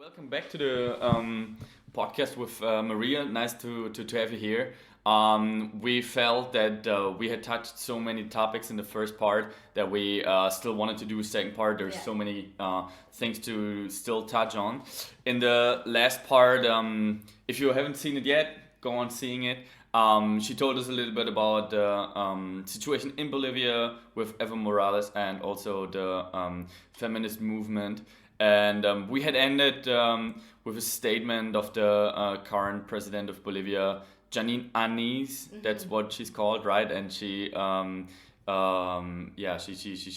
Welcome back to the podcast with Maria. Nice to have you here. We felt that we had touched so many topics in the first part that we still wanted to do a second part. There's so many things to still touch on. In the last part, if you haven't seen it yet, go on seeing it. She told us a little bit about the situation in Bolivia with Evo Morales and also the feminist movement. And we had ended with a statement of the current president of Bolivia, Janine Áñez. That's what she's called, right? And she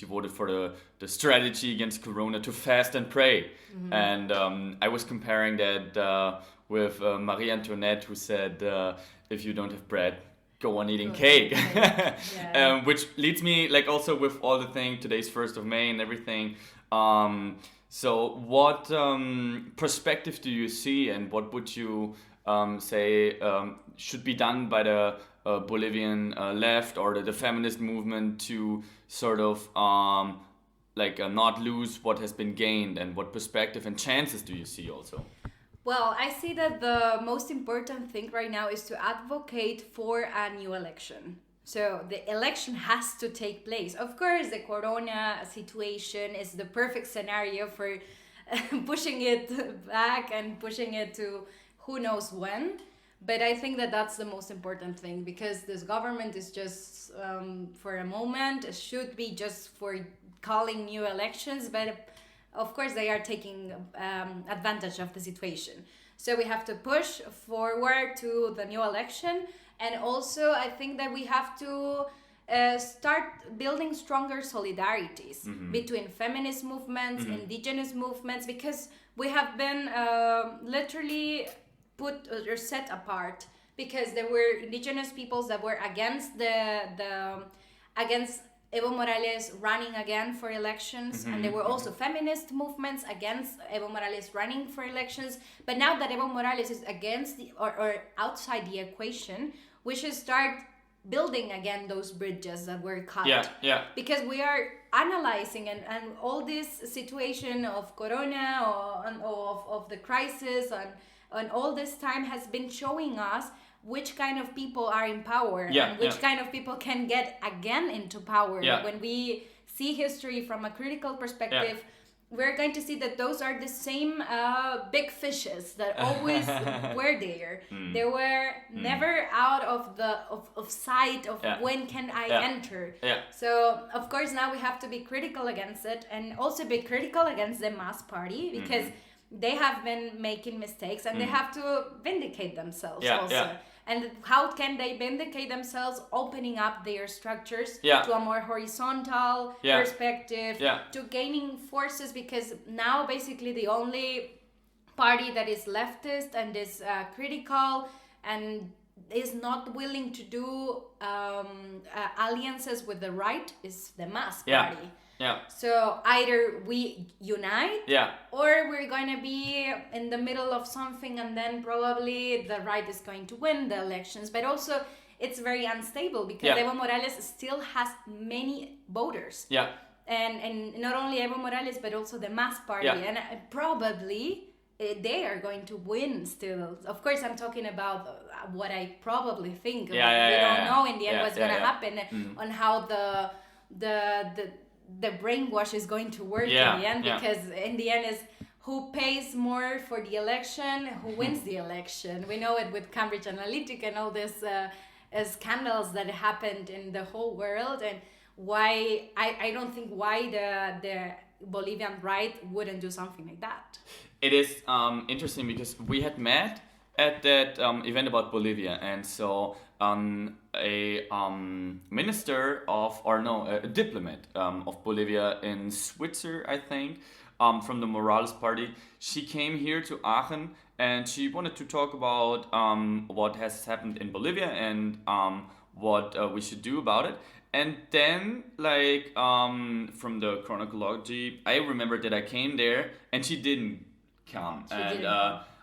voted for the strategy against Corona to fast and pray. And I was comparing that with Marie Antoinette, who said, if you don't have bread, go on eating cake. Which leads me, like, also with all the thing, today's 1st of May and everything. So what perspective do you see, and what would you say should be done by the Bolivian left or the feminist movement to sort of not lose what has been gained, and what perspective and chances do you see also? Well, I see that the most important thing right now is to advocate for a new election. So the election has to take place. Of course, the corona situation is the perfect scenario for pushing it back and pushing it to who knows when. But I think that that's the most important thing, because this government is just for a moment, it should be just for calling new elections. But of course, they are taking advantage of the situation. So we have to push forward to the new election. And also, I think that we have to start building stronger solidarities between feminist movements, indigenous movements, because we have been literally put or set apart, because there were indigenous peoples that were against against Evo Morales running again for elections, and there were also feminist movements against Evo Morales running for elections. But now that Evo Morales is against or outside the equation, we should start building again those bridges that were cut. Because we are analyzing and all this situation of corona or of the crisis and all this time has been showing us which kind of people are in power and which kind of people can get again into power. When we see history from a critical perspective, we're going to see that those are the same big fishes that always were there. They were never out of sight of when can I enter. So of course now we have to be critical against it, and also be critical against the mass party, because they have been making mistakes and they have to vindicate themselves also. And how can they vindicate themselves? Opening up their structures to a more horizontal perspective, to gaining forces, because now basically the only party that is leftist and is critical and is not willing to do alliances with the right is the mass party. So either we unite or we're going to be in the middle of something, and then probably the right is going to win the elections. But also it's very unstable, because Evo Morales still has many voters. And not only Evo Morales, but also the mass party. And probably they are going to win still. Of course, I'm talking about what I probably think. We don't know in the end what's going to happen on how the brainwash is going to work in the end, because in the end is who pays more for the election, who wins the election. We know it with Cambridge Analytica and all these scandals that happened in the whole world, and why I don't think why the Bolivian right wouldn't do something like that. It is interesting, because we had met at that event about Bolivia, and so a diplomat of Bolivia in Switzerland, I think, from the Morales party. She came here to Aachen, and she wanted to talk about what has happened in Bolivia and what we should do about it. And then, from the chronology, I remember that I came there and she didn't come.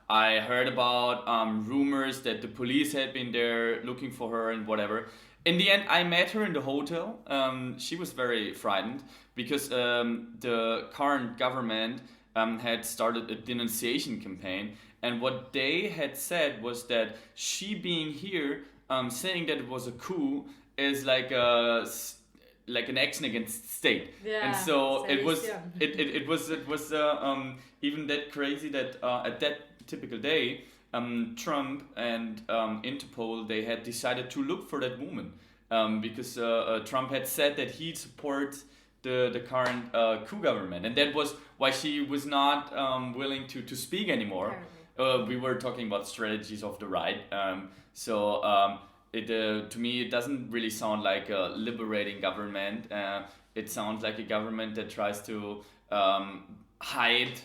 I heard about rumors that the police had been there looking for her and whatever. In the end, I met her in the hotel. She was very frightened, because the current government had started a denunciation campaign, and what they had said was that she being here, saying that it was a coup, is like an action against state. Yeah, and so it was sedition. it was even that crazy that at that typical day, Trump and Interpol, they had decided to look for that woman, because Trump had said that he supports the current coup government, and that was why she was not willing to speak anymore. We were talking about strategies of the right, to me, it doesn't really sound like a liberating government. It sounds like a government that tries to hide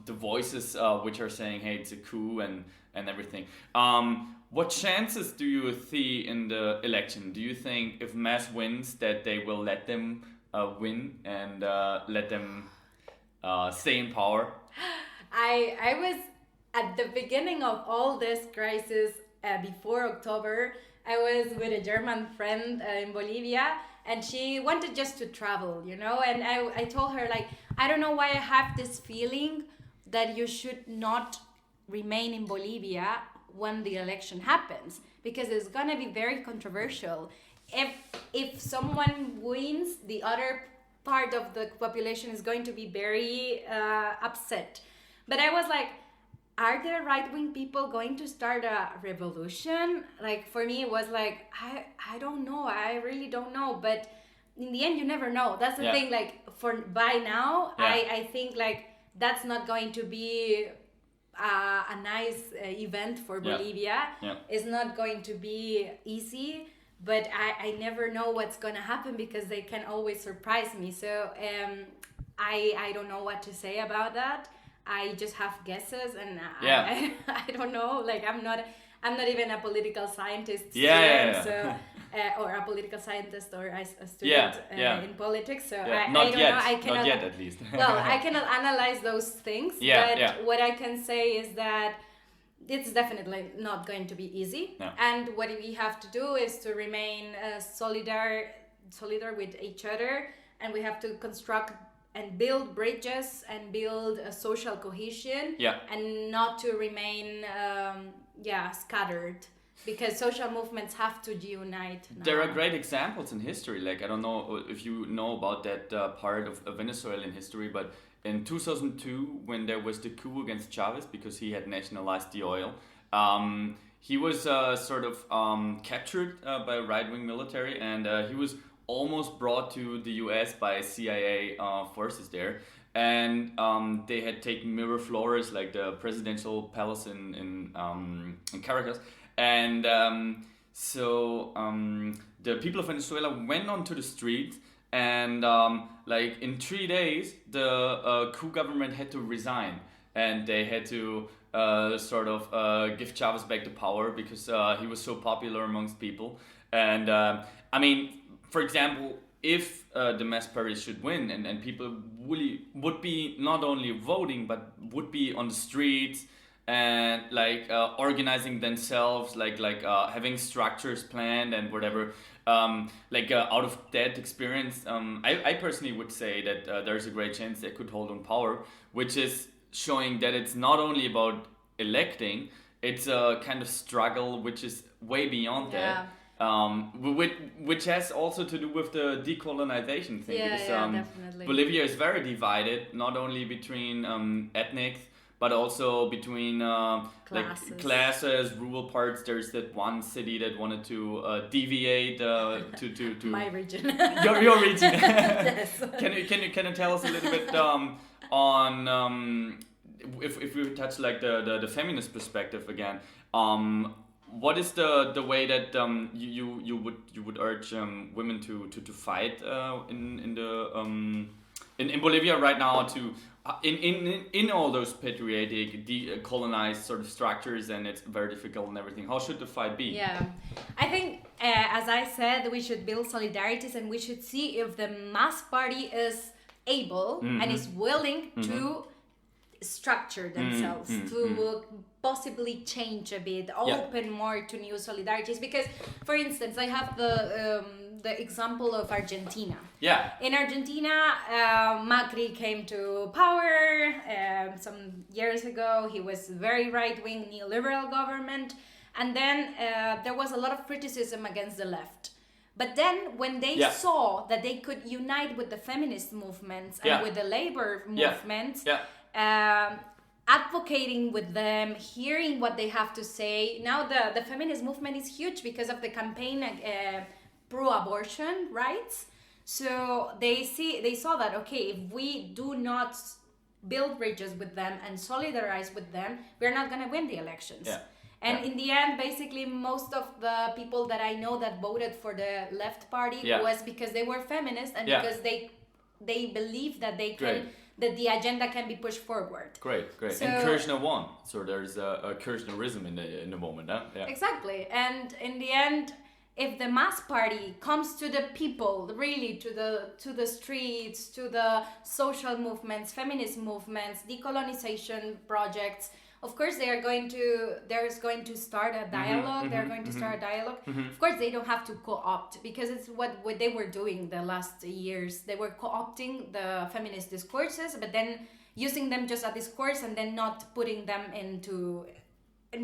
the voices which are saying, "Hey, it's a coup," and everything. What chances do you see in the election? Do you think if Mass wins, that they will let them win and let them stay in power? I was at the beginning of all this crisis, before October. I was with a German friend in Bolivia, and she wanted just to travel, and I told her, like, I don't know why I have this feeling that you should not remain in Bolivia when the election happens, because it's gonna be very controversial. If someone wins, the other part of the population is going to be very upset. But I was like, are the right-wing people going to start a revolution? Like, for me, it was like, I don't know. I really don't know. But in the end, you never know. That's the thing. Like, by now, I think, like, that's not going to be a nice event for Bolivia. It's not going to be easy. But I never know what's going to happen, because they can always surprise me. So I don't know what to say about that. I just have guesses, and I don't know. Like, I'm not even a political scientist. So, or a political scientist, or a student in politics. So I don't know. I cannot, not yet, at least. Well, I cannot analyze those things. But what I can say is that it's definitely not going to be easy. And what we have to do is to remain solidar with each other, and we have to construct and build bridges and build a social cohesion, and not to remain scattered, because social movements have to unite now. There are great examples in history. Like, I don't know if you know about that part of Venezuelan history, but in 2002, when there was the coup against Chavez because he had nationalized the oil, he was sort of captured by right-wing military, and he was almost brought to the US by CIA forces there. And they had taken Miraflores, like the presidential palace in Caracas. And the people of Venezuela went onto the streets, and like in 3 days, the coup government had to resign, and they had to sort of give Chavez back the power, because he was so popular amongst people. And I mean, for example, if the mass party should win, and people really would be not only voting, but would be on the streets and like organizing themselves, like having structures planned and whatever, out of that experience, I personally would say that there's a great chance they could hold on power, which is showing that it's not only about electing, it's a kind of struggle which is way beyond that. Which has also to do with the decolonization thing, because definitely. Bolivia is very divided, not only between ethnic, but also between classes, rural parts. There's that one city that wanted to deviate to my region. your region. Yes. Can you tell us a little bit on if we touch like the feminist perspective again? What is the way that you would urge women to fight in Bolivia right now, to in all those patriotic decolonized sort of structures, and it's very difficult and everything? How should the fight be? I think as I said, we should build solidarities, and we should see if the mass party is able and is willing to structure themselves, to possibly change a bit, open more to new solidarities. Because, for instance, I have the example of Argentina. Yeah. In Argentina, Macri came to power some years ago. He was very right-wing neoliberal government. And then there was a lot of criticism against the left. But then when they saw that they could unite with the feminist movements and with the labor movements, advocating with them, hearing what they have to say. Now the feminist movement is huge because of the campaign pro-abortion rights. So they saw that, okay, if we do not build bridges with them and solidarize with them, we're not going to win the elections. Yeah. And in the end, basically, most of the people that I know that voted for the left party was because they were feminists and because they believe that they can, that the agenda can be pushed forward. Great. So, and Kirchner won, so there's a Kirchnerism in the moment, huh? Yeah. Exactly, and in the end, if the mass party comes to the people, really to the streets, to the social movements, feminist movements, decolonization projects. Of course, there's going to start a dialogue. They're going to start a dialogue. Of course, they don't have to co-opt, because it's what they were doing the last years. They were co-opting the feminist discourses, but then using them just as discourse and then not putting them in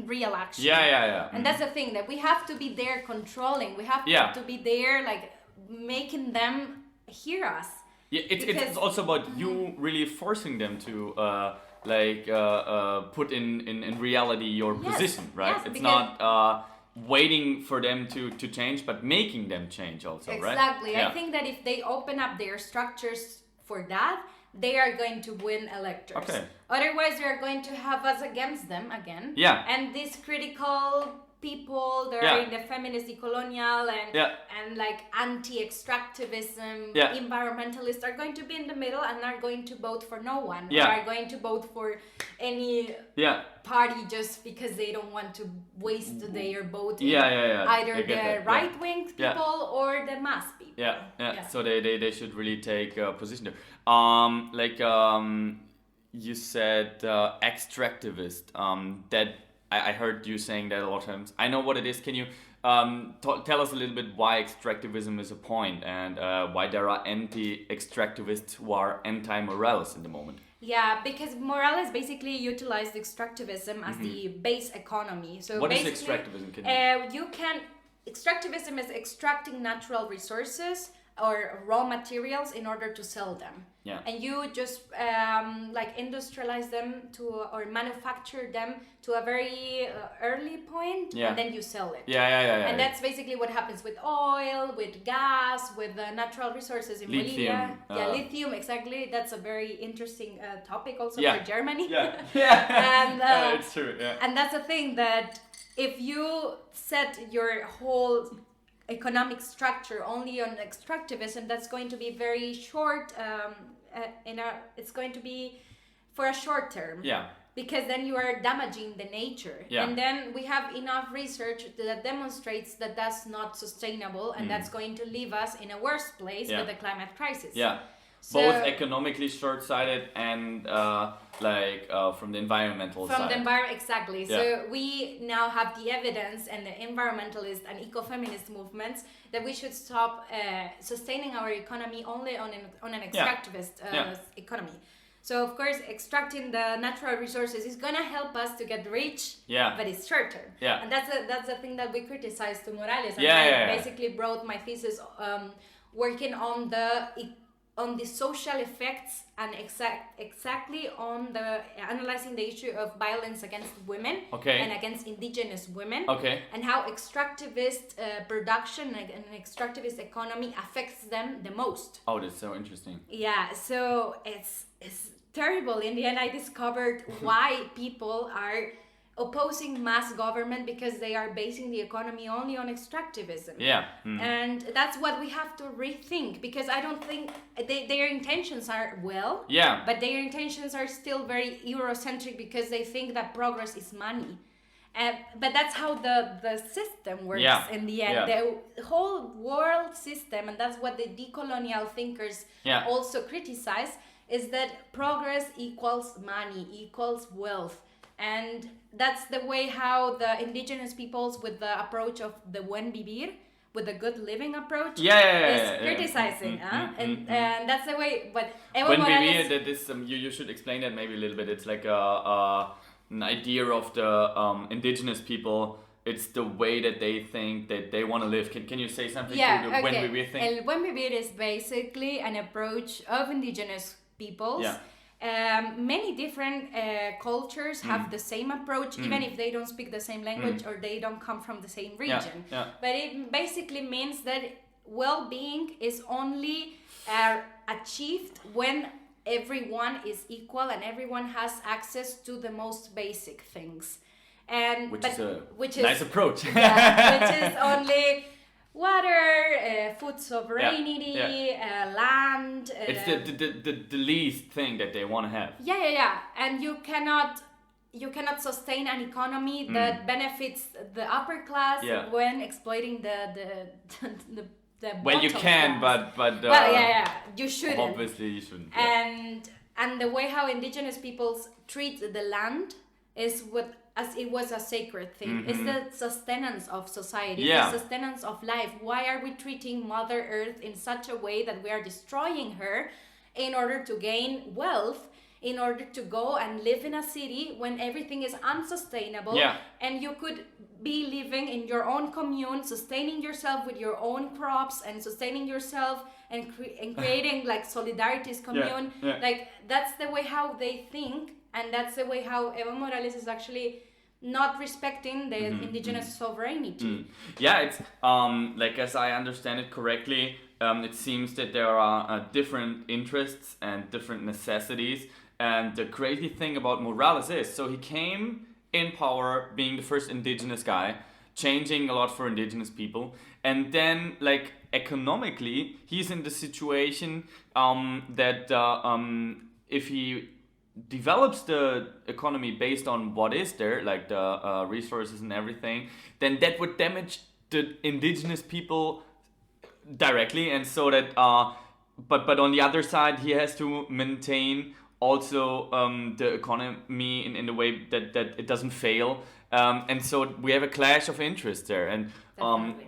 real action. Yeah. And that's the thing, that we have to be there controlling. We have to be there, like, making them hear us. Yeah, it's also about you really forcing them to put in reality your position, right? Yes, it's not waiting for them to change, but making them change also, right? Exactly. I think that if they open up their structures for that, they are going to win electors. Okay. Otherwise, they are going to have us against them again. Yeah. And these critical people that are in the feminist decolonial and like anti-extractivism environmentalists are going to be in the middle and are going to vote for no one, or are going to vote for any party just because they don't want to waste their vote either the right-wing people or the mass people. So they should really take a position there. You said extractivist, that I heard you saying that a lot of times. I know what it is. Can you tell us a little bit why extractivism is a point, and why there are anti-extractivists who are anti-morales in the moment? Yeah, because Morales basically utilized extractivism as the base economy. So what is extractivism? Extractivism is extracting natural resources or raw materials in order to sell them. Yeah. And you just industrialize them or manufacture them to a very early point, and then you sell it. And that's basically what happens with oil, with gas, with natural resources in Bolivia. Lithium, exactly. That's a very interesting topic also for Germany. And it's true. And that's the thing, that if you set your whole economic structure only on extractivism, that's going to be very short. It's going to be for a short term. Because then you are damaging the nature. And then we have enough research that demonstrates that that's not sustainable, and that's going to leave us in a worse place with the climate crisis. So, both economically short-sighted and from the environmental side. From the environment, exactly. So we now have the evidence, and the environmentalist and eco-feminist movements, that we should stop sustaining our economy only on an extractivist economy. So of course, extracting the natural resources is gonna help us to get rich, but it's short term. And that's the thing that we criticize to Morales. And I basically wrote my thesis working on the social effects and exactly on analyzing the issue of violence against women and against indigenous women, and how extractivist production and extractivist economy affects them the most. Oh, that's so interesting. Yeah, so it's terrible. In the end, I discovered why people are opposing mass government, because they are basing the economy only on extractivism. And that's what we have to rethink, because I don't think their intentions are but their intentions are still very Eurocentric, because they think that progress is money. But that's how the system works in the end. The whole world system, and that's what the decolonial thinkers also criticize, is that progress equals money, equals wealth. And that's the way how the indigenous peoples with the approach of the buen vivir, with the good living approach, is criticizing. And that's the way, but Evo When Morales... that is, you should explain that maybe a little bit. It's like an idea of the indigenous people. It's the way that they think that they want to live. Can you say something to the Buen Vivir thing? El Buen Vivir is basically an approach of indigenous peoples. Many different cultures have the same approach, even if they don't speak the same language or they don't come from the same region. But it basically means that well-being is only achieved when everyone is equal and everyone has access to the most basic things. And which is a nice approach. Which is only water, food sovereignty, land. It's the least thing that they want to have. And you cannot sustain an economy that benefits the upper class when exploiting the well, you can, class. but you shouldn't. Obviously, you shouldn't. And the way how indigenous peoples treat the land is as it was a sacred thing. It's the sustenance of society, the sustenance of life. Why are we treating Mother Earth in such a way that we are destroying her in order to gain wealth, in order to go and live in a city when everything is unsustainable? And you could be living in your own commune, sustaining yourself with your own crops and sustaining yourself and creating like solidarity's commune. Like that's the way how they think, and that's the way how Evo Morales is actually not respecting the indigenous sovereignty. It's like, as I understand it correctly, it seems that there are different interests and different necessities. And the crazy thing about Morales is, so he came in power being the first indigenous guy, changing a lot for indigenous people. And then, like, economically, he's in the situation that if he develops the economy based on what is there, like the resources and everything, then that would damage the indigenous people directly. And so that but on the other side, he has to maintain also the economy in the way that it doesn't fail, and so we have a clash of interest there. And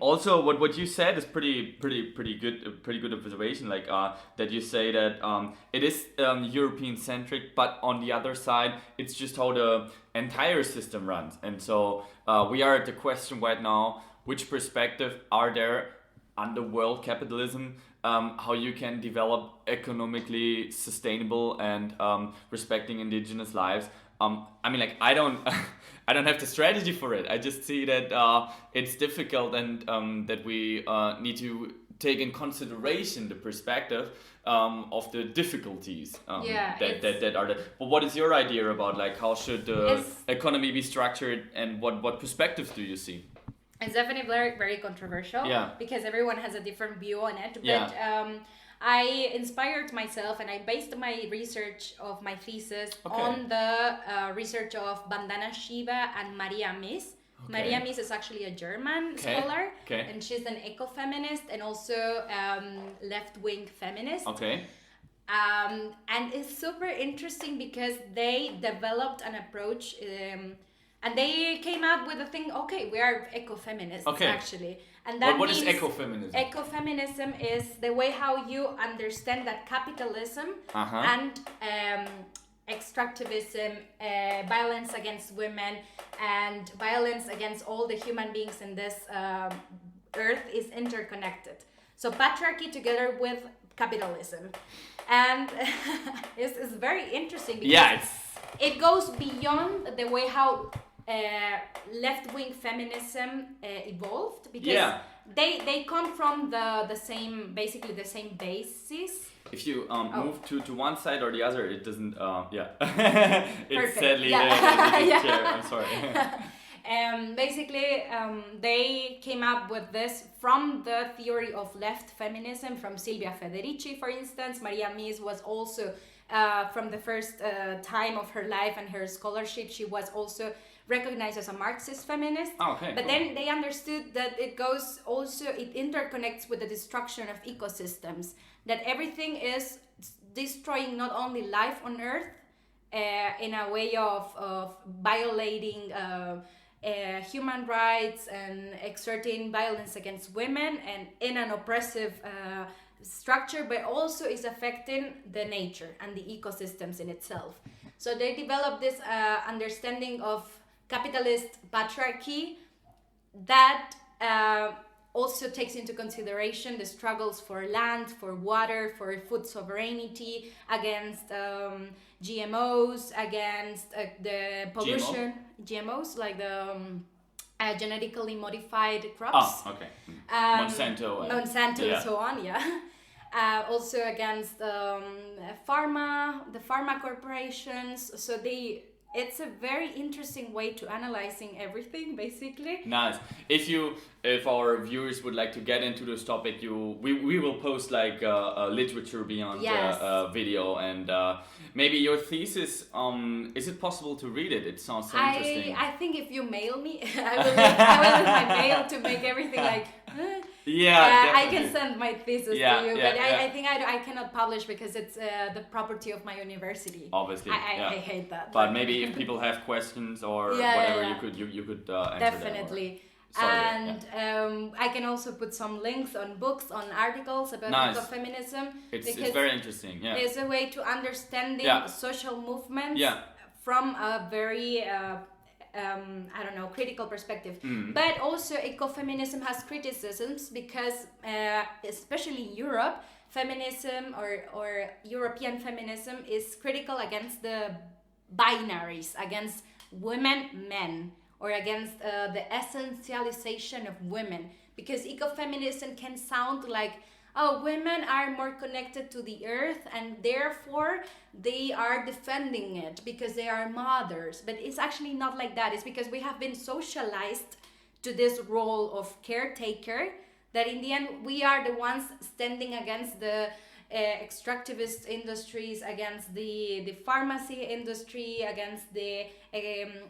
also what you said is pretty good observation, like that you say that it is European centric, but on the other side it's just how the entire system runs. And so we are at the question right now, which perspective are there under world capitalism, how you can develop economically sustainable and respecting indigenous lives. I mean, like, I don't have the strategy for it. I just see that it's difficult, and that we need to take in consideration the perspective of the difficulties that are there. But what is your idea about, like, how should the economy be structured, and what perspectives do you see? It's definitely very, very controversial, because everyone has a different view on it. But I inspired myself, and I based my research of my thesis on the research of Vandana Shiva and Maria Mies. Maria Mies is actually a German scholar, and she's an ecofeminist and also left-wing feminist. And it's super interesting because they developed an approach. And they came out with the thing, we are ecofeminists, actually. And that what is ecofeminism? Ecofeminism is the way how you understand that capitalism and extractivism, violence against women, and violence against all the human beings in this earth is interconnected. So patriarchy together with capitalism. And it's very interesting because it goes beyond the way how left-wing feminism evolved, because they come from the same, basically the same basis. If you move to one side or the other, it doesn't. It's Perfect. sadly the chair. I'm sorry. Basically, they came up with this from the theory of left feminism, from Silvia Federici, for instance. Maria Mies was also, from the first time of her life and her scholarship, she was also recognized as a Marxist feminist. But then they understood that it interconnects with the destruction of ecosystems, that everything is destroying not only life on Earth in a way of violating human rights and exerting violence against women and in an oppressive structure, but also is affecting the nature and the ecosystems in itself. So they developed this understanding of capitalist patriarchy that also takes into consideration the struggles for land, for water, for food sovereignty, against GMOs, against the pollution. GMOs, like the genetically modified crops. Oh, okay. Monsanto. Monsanto and so on, yeah. Also against the pharma corporations. So it's a very interesting way to analyzing everything, basically. Nice. If our viewers would like to get into this topic, we will post like literature beyond the video, and maybe your thesis. Is it possible to read it? It sounds so interesting. I think if you mail me, I will use my mail to make everything like. Yeah, I can send my thesis to you, but I think I cannot publish because it's the property of my university. Obviously, I hate that. But maybe if people have questions or whatever, you could answer definitely. them. And I can also put some links on books, on articles about ecofeminism. It's very interesting. Yeah, it's a way to understanding social movements from a very critical perspective. But also ecofeminism has criticisms because especially in Europe, feminism or European feminism is critical against the binaries, against women, men, or against the essentialization of women, because ecofeminism can sound like, oh, women are more connected to the earth and therefore they are defending it because they are mothers. But it's actually not like that. It's because we have been socialized to this role of caretaker that in the end we are the ones standing against the extractivist industries, against the pharmacy industry, against the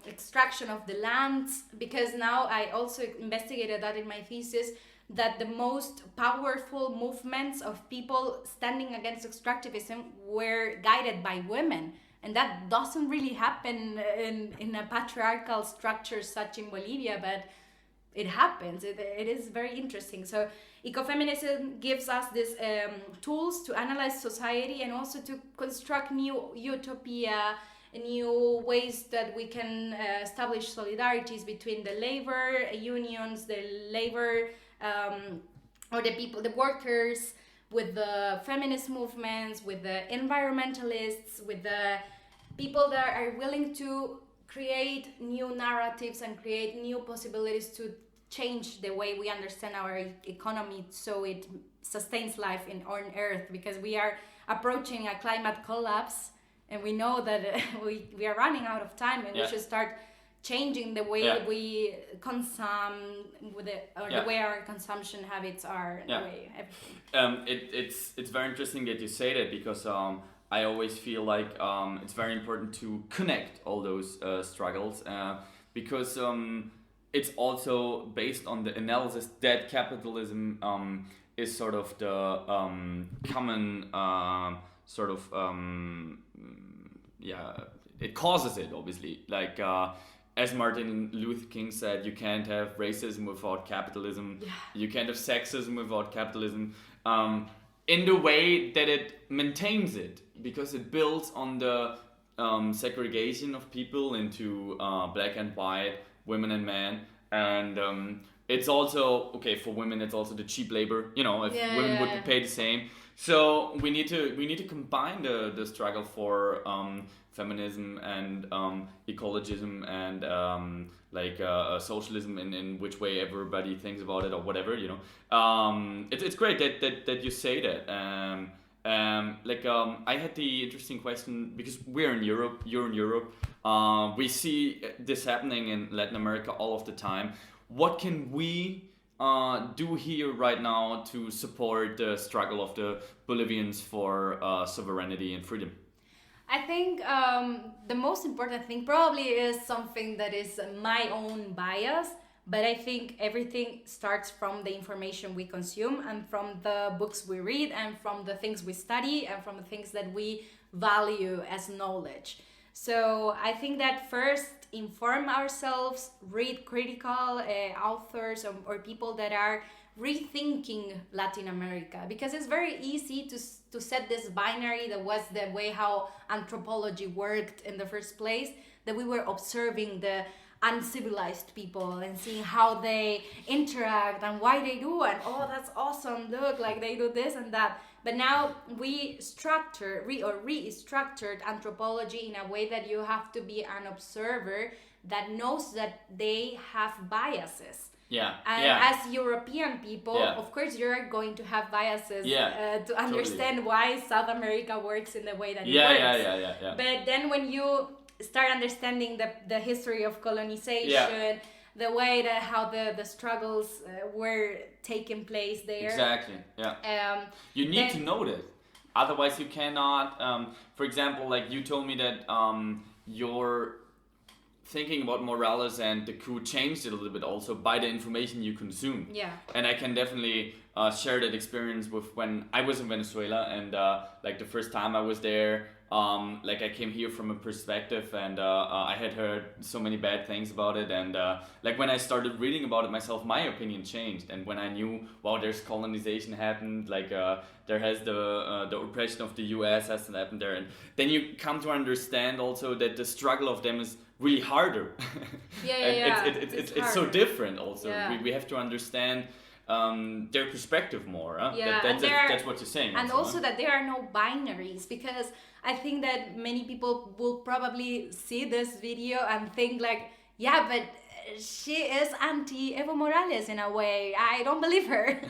extraction of the lands. Because now I also investigated that in my thesis, that the most powerful movements of people standing against extractivism were guided by women. And that doesn't really happen in a patriarchal structure such in Bolivia, but it happens. It is very interesting. So ecofeminism gives us these tools to analyze society and also to construct new utopia, new ways that we can establish solidarities between the labor unions, the labor or the people, the workers, with the feminist movements, with the environmentalists, with the people that are willing to create new narratives and create new possibilities to change the way we understand our economy so it sustains life on Earth, because we are approaching a climate collapse and we know that we are running out of time, and we should start changing the way we consume the way our consumption habits are, the way everything. It's very interesting that you say that, because I always feel like it's very important to connect all those struggles, because it's also based on the analysis that capitalism is sort of the common sort of it causes it, obviously, like as Martin Luther King said, you can't have racism without capitalism. You can't have sexism without capitalism. In the way that it maintains it, because it builds on the segregation of people into black and white, women and men, and it's also for women. It's also the cheap labor. If women would be paid the same. So we need to combine the struggle for feminism and ecologism and socialism in which way everybody thinks about it or whatever. It's great that you say that. I had the interesting question, because we're in Europe, you're in Europe. We see this happening in Latin America all of the time. What can we do here right now to support the struggle of the Bolivians for sovereignty and freedom? I think the most important thing probably is something that is my own bias, But I think everything starts from the information we consume and from the books we read and from the things we study and from the things that we value as knowledge. So I think that first inform ourselves, read critical authors or people that are rethinking Latin America, because it's very easy to set this binary that was the way how anthropology worked in the first place, that we were observing the uncivilized people and seeing how they interact and why they do, and oh, that's awesome, look, like they do this and that. But now we restructured anthropology in a way that you have to be an observer that knows that they have biases. Yeah. And yeah. as European people, Yeah. of course, you're going to have biases Yeah, to understand why South America works in the way that it Yeah, works. yeah. But then when you start understanding the history of colonization, the way that how the struggles were taking place there. Exactly. Yeah. You need to know this. Otherwise, you cannot. For example, like you told me that your thinking about Morales and the coup changed it a little bit also by the information you consume. Yeah. And I can definitely share that experience with when I was in Venezuela and like the first time I was there. Like I came here from a perspective and I had heard so many bad things about it, and like when I started reading about it myself, my opinion changed. And when I knew, wow, there's colonization happened, like there has the oppression of the US has happened there, and then you come to understand also that the struggle of them is really harder. It's so different also. Yeah. We have to understand their perspective more. Yeah, That's what you're saying. And also that there are no binaries, because I think that many people will probably see this video and think like, yeah, but she is anti-Evo Morales in a way. I don't believe her.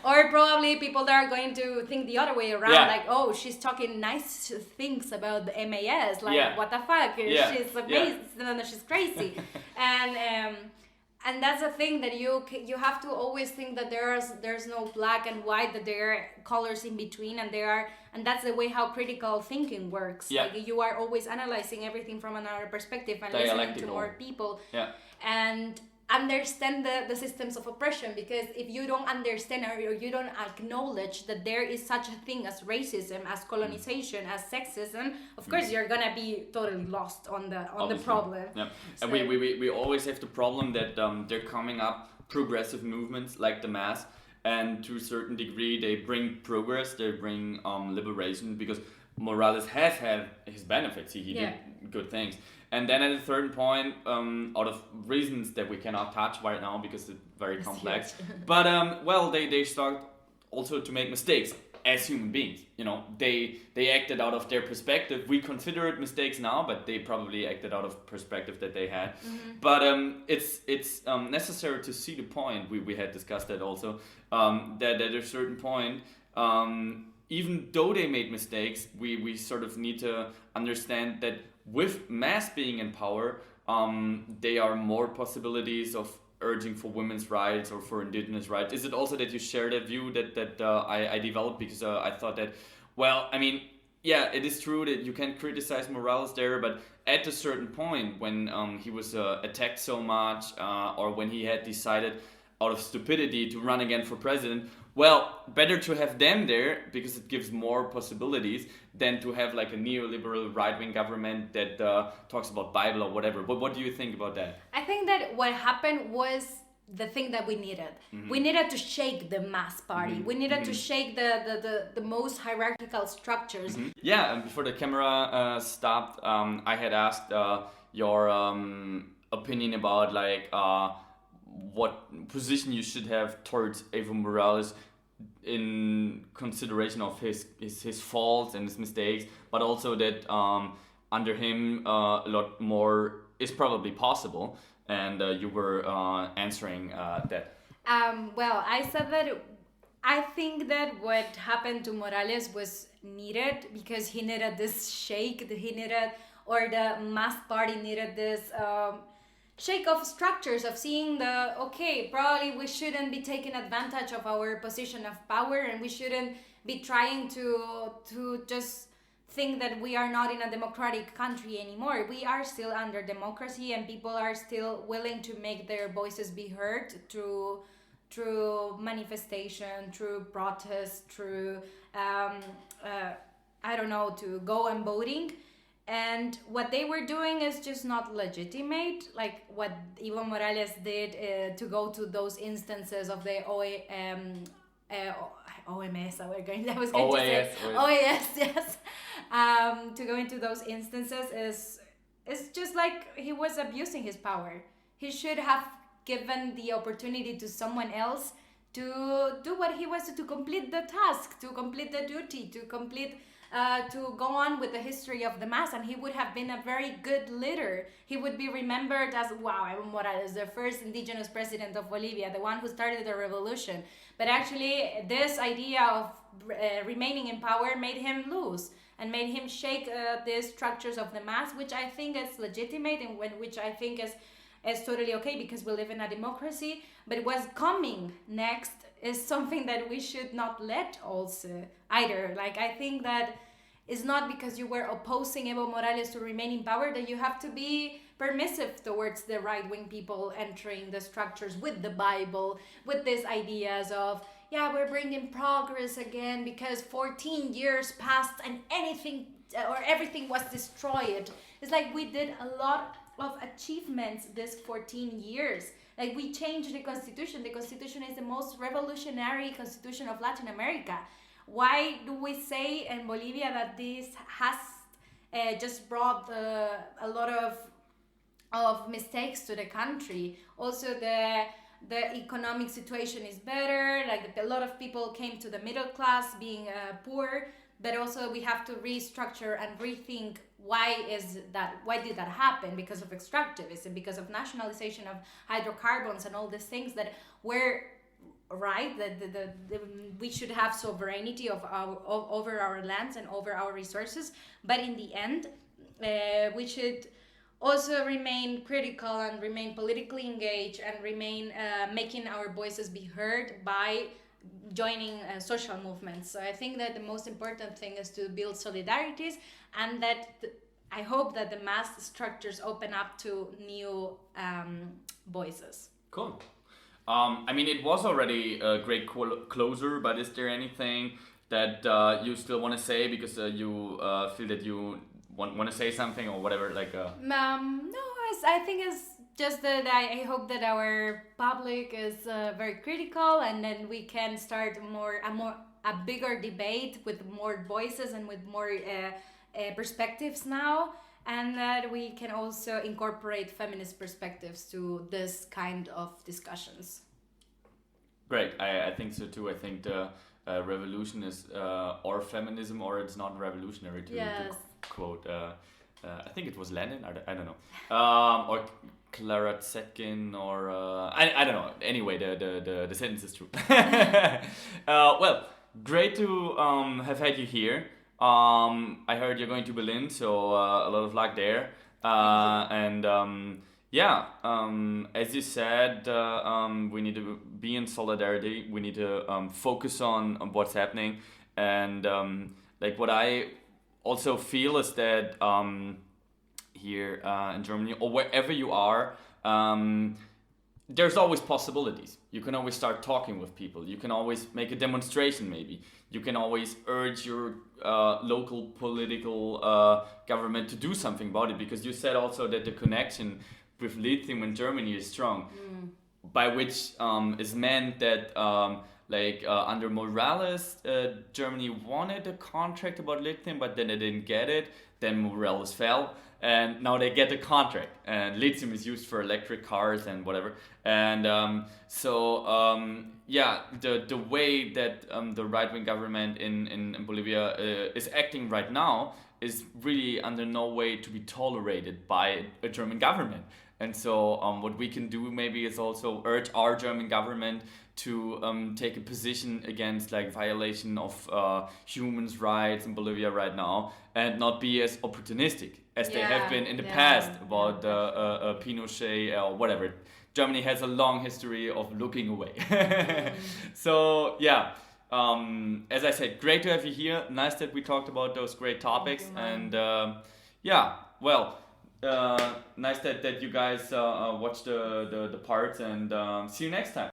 Or probably people that are going to think the other way around, like, oh, she's talking nice things about the MAS. Like, what the fuck? She's amazing. She's crazy. And that's the thing, that you have to always think that there's no black and white, that there are colors in between, and that's the way how critical thinking works. Yeah. Like you are always analyzing everything from another perspective and listening to more people. Yeah. And understand the systems of oppression, because if you don't understand or you don't acknowledge that there is such a thing as racism, as colonization, as sexism, of course you're gonna be totally lost on the problem. Yeah. So, and we always have the problem that they're coming up progressive movements like the mass, and to a certain degree they bring progress, they bring liberation, because Morales has had his benefits. He did good things. And then at a certain point, out of reasons that we cannot touch right now because it's very complex, but they start also to make mistakes as human beings. You know, they acted out of their perspective. We consider it mistakes now, but they probably acted out of perspective that they had. Mm-hmm. But it's necessary to see the point. We had discussed that also, that at a certain point, even though they made mistakes, we sort of need to understand that with mass being in power, there are more possibilities of urging for women's rights or for indigenous rights. Is it also that you share that view that I developed? Because I thought that, well, I mean, yeah, it is true that you can criticize Morales there, but at a certain point when he was attacked so much, or when he had decided out of stupidity to run again for president, well, better to have them there because it gives more possibilities than to have like a neoliberal right-wing government that talks about Bible or whatever. But what do you think about that? I think that what happened was the thing that we needed. Mm-hmm. We needed to shake the mass party. Mm-hmm. We needed to shake the most hierarchical structures. Mm-hmm. Yeah, and before the camera stopped, I had asked your opinion about like what position you should have towards Evo Morales in consideration of his faults and his mistakes, but also that under him a lot more is probably possible, and you were answering that. Well, I said that I think that what happened to Morales was needed because he needed this shake, the mass party needed this shake of structures, of seeing probably we shouldn't be taking advantage of our position of power, and we shouldn't be trying to just think that we are not in a democratic country anymore. We are still under democracy, and people are still willing to make their voices be heard through manifestation, through protest, through I don't know, to go and voting. And what they were doing is just not legitimate, like what Evo Morales did to go to those instances of the OMS. I was going to say OAS, yes. To go into those instances is just like he was abusing his power. He should have given the opportunity to someone else to do what he was, to complete the task, to complete the duty, to go on with the history of the mass, and he would have been a very good leader. He would be remembered as, wow, Evo Morales, the first indigenous president of Bolivia, the one who started the revolution. But actually, this idea of remaining in power made him lose and made him shake the structures of the mass, which I think is legitimate and which I think is totally okay, because we live in a democracy. But what's coming next is something that we should not let also either. Like, I think that it's not because you were opposing Evo Morales to remain in power that you have to be permissive towards the right-wing people entering the structures with the Bible, with these ideas of, yeah, we're bringing progress again because 14 years passed and everything was destroyed. It's like we did a lot of achievements this 14 years. Like, we changed the constitution. The constitution is the most revolutionary constitution of Latin America. Why do we say in Bolivia that this has just brought a lot of mistakes to the country? Also, the economic situation is better. Like, a lot of people came to the middle class being poor, but also we have to restructure and rethink why did that happen? Because of extractivism, because of nationalization of hydrocarbons and all these things that were right, that we should have sovereignty over our lands and over our resources. But in the end, we should also remain critical and remain politically engaged and remain making our voices be heard by joining social movements. So I think that the most important thing is to build solidarities, and that I hope that the mass structures open up to new voices. Cool. I mean, it was already a great closer, but is there anything that you still want to say, because you feel that you want to say something or whatever? No, I think it's just that I hope that our public is very critical, and then we can start a bigger debate with more voices and with more perspectives now, and that we can also incorporate feminist perspectives to this kind of discussions. Great, I think so too. I think the revolution is or feminism, or it's not revolutionary, to quote. I think it was Lenin. I don't know. Or Clara Zetkin, or I don't know. Anyway, the sentence is true. Well, great to have had you here. I heard you're going to Berlin, so a lot of luck there. As you said, we need to be in solidarity. We need to focus on what's happening, and what I also feel is that here in Germany, or wherever you are, there's always possibilities. You can always start talking with people. You can always make a demonstration, maybe. You can always urge your local political government to do something about it, because you said also that the connection with lithium in Germany is strong, by which is meant that under Morales, Germany wanted a contract about lithium, but then they didn't get it. Then Morales fell, and now they get a contract, and lithium is used for electric cars and whatever. And the way that the right-wing government in Bolivia is acting right now is really under no way to be tolerated by a German government. And so what we can do maybe is also urge our German government to take a position against violation of human rights in Bolivia right now, and not be as opportunistic as they have been in the past about Pinochet or whatever. Germany has a long history of looking away. So As I said, great to have you here. Nice that we talked about those great topics. Thank you, man. And yeah, well, nice that you guys watched the parts, and see you next time.